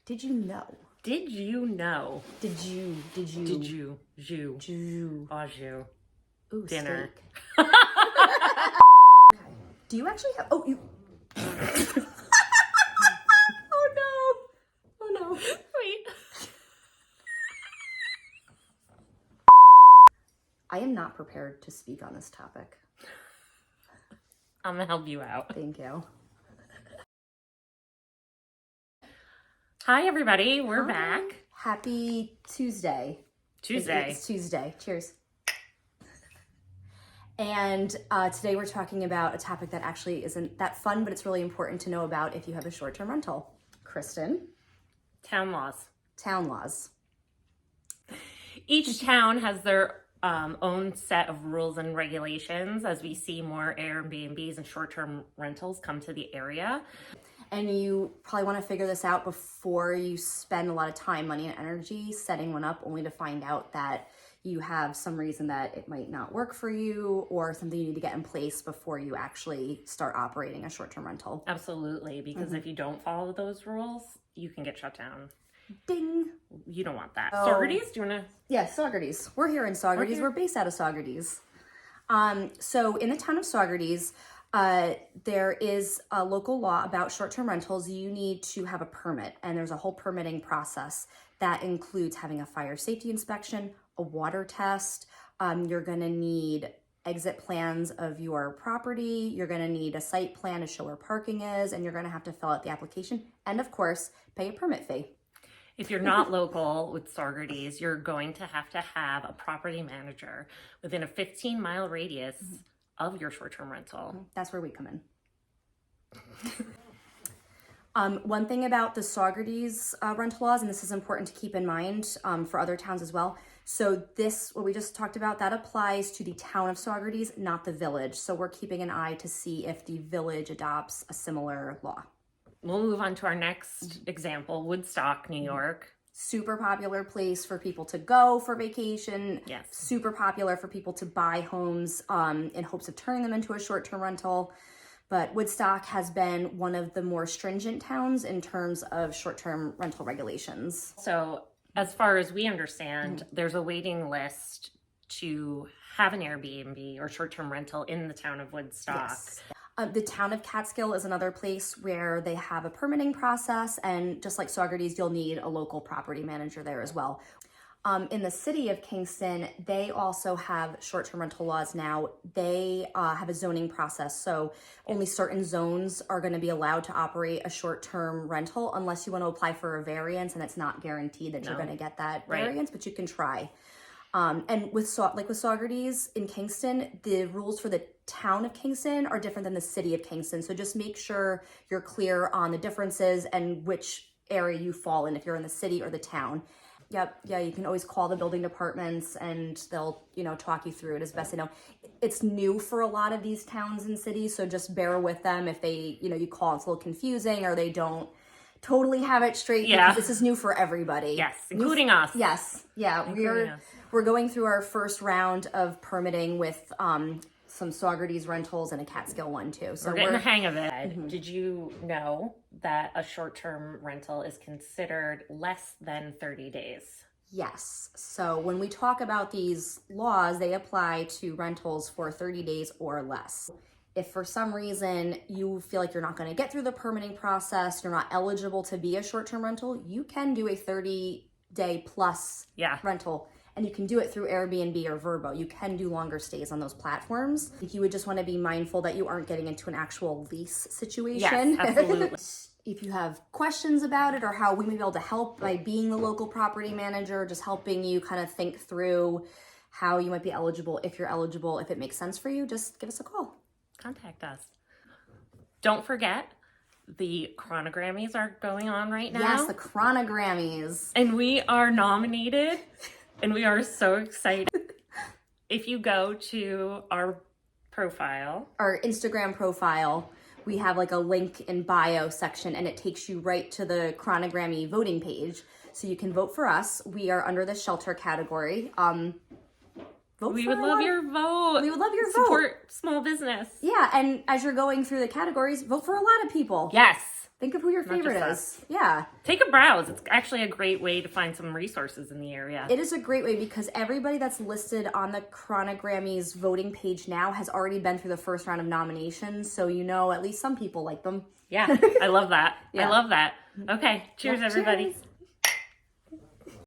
Did you know? Did you know? Did you? Ooh, Dinner. Steak. Do you actually have? Oh, you. Oh no! Oh no! Wait. I am not prepared to speak on this topic. I'm gonna help you out. Thank you. Hi, everybody. We're Hi. back. Happy Tuesday. It's Tuesday. Cheers. And today we're talking about a topic that actually isn't that fun, but it's really important to know about if you have a short-term rental. Kristen? Town laws. Town laws. Each town has their own set of rules and regulations as we see more Airbnbs and short-term rentals come to the area. And you probably want to figure this out before you spend a lot of time, money, and energy setting one up, only to find out that you have some reason that it might not work for you or something you need to get in place before you actually start operating a short-term rental. Absolutely, because if you don't follow those rules, you can get shut down. Ding! You don't want that. Oh. Saugerties, do you want to? Yeah, Saugerties. We're here in Saugerties. We're based out of Saugerties. So in the town of Saugerties, there is a local law about short-term rentals. You need to have a permit, and there's a whole permitting process that includes having a fire safety inspection, a water test. You're going to need exit plans of your property. You're going to need a site plan to show where parking is, and you're going to have to fill out the application and, of course, pay a permit fee. If you're not local with Saugerties, you're going to have a property manager within a 15-mile radius of your short-term rental. That's where we come in. One thing about the Saugerties rental laws, and this is important to keep in mind for other towns as well. So this, what we just talked about, that applies to the town of Saugerties, not the village. So we're keeping an eye to see if the village adopts a similar law. We'll move on to our next example, Woodstock, New York. Super popular place for people to go for vacation. Yes. Super popular for people to buy homes in hopes of turning them into a short-term rental. But Woodstock has been one of the more stringent towns in terms of short-term rental regulations. So as far as we understand, there's a waiting list to have an Airbnb or short-term rental in the town of Woodstock. Yes. The town of Catskill is another place where they have a permitting process, and just like Saugerties, you'll need a local property manager there as well. In the city of Kingston, they also have short-term rental laws now. They have a zoning process, so only certain zones are going to be allowed to operate a short-term rental unless you want to apply for a variance, and it's not guaranteed that you're going to get that variance, but you can try. And with Saugerties in Kingston, the rules for the town of Kingston are different than the city of Kingston. So just make sure you're clear on the differences and which area you fall in, if you're in the city or the town. Yep. Yeah, you can always call the building departments and they'll, talk you through it as best they know. It's new for a lot of these towns and cities, so just bear with them if they, you call, it's a little confusing or they don't totally have it straight. Yeah. Because this is new for everybody. Yes, including us. Yes. Yeah. We're going through our first round of permitting with some Saugerties rentals and a Catskill one too. So we're getting the hang of it. Did you know that a short-term rental is considered less than 30 days? Yes. So when we talk about these laws, they apply to rentals for 30 days or less. If for some reason you feel like you're not going to get through the permitting process, you're not eligible to be a short-term rental, you can do a 30-day plus rental. And you can do it through Airbnb or VRBO. You can do longer stays on those platforms. You would just want to be mindful that you aren't getting into an actual lease situation. Yes, absolutely. If you have questions about it or how we may be able to help by being the local property manager, just helping you kind of think through how you might be eligible, if you're eligible, if it makes sense for you, just give us a call. Contact us. Don't forget, the Chronogrammys are going on right now. Yes, the Chronogrammys. And we are nominated. And we are so excited. If you go to our profile, our Instagram profile, we have like a link in bio section and it takes you right to the Chronogrammy voting page. So you can vote for us. We are under the shelter category. We would love your vote. We would love your vote. Support small business. Yeah, and as you're going through the categories, vote for a lot of people. Yes. Think of who your Not just favorite us. is. Yeah. Take a browse. It's actually a great way to find some resources in the area. It is a great way because everybody that's listed on the Chronic Grammys voting page now has already been through the first round of nominations. So you know at least some people like them. Yeah, I love that. Yeah. I love that. Okay, cheers, Yeah, everybody. cheers.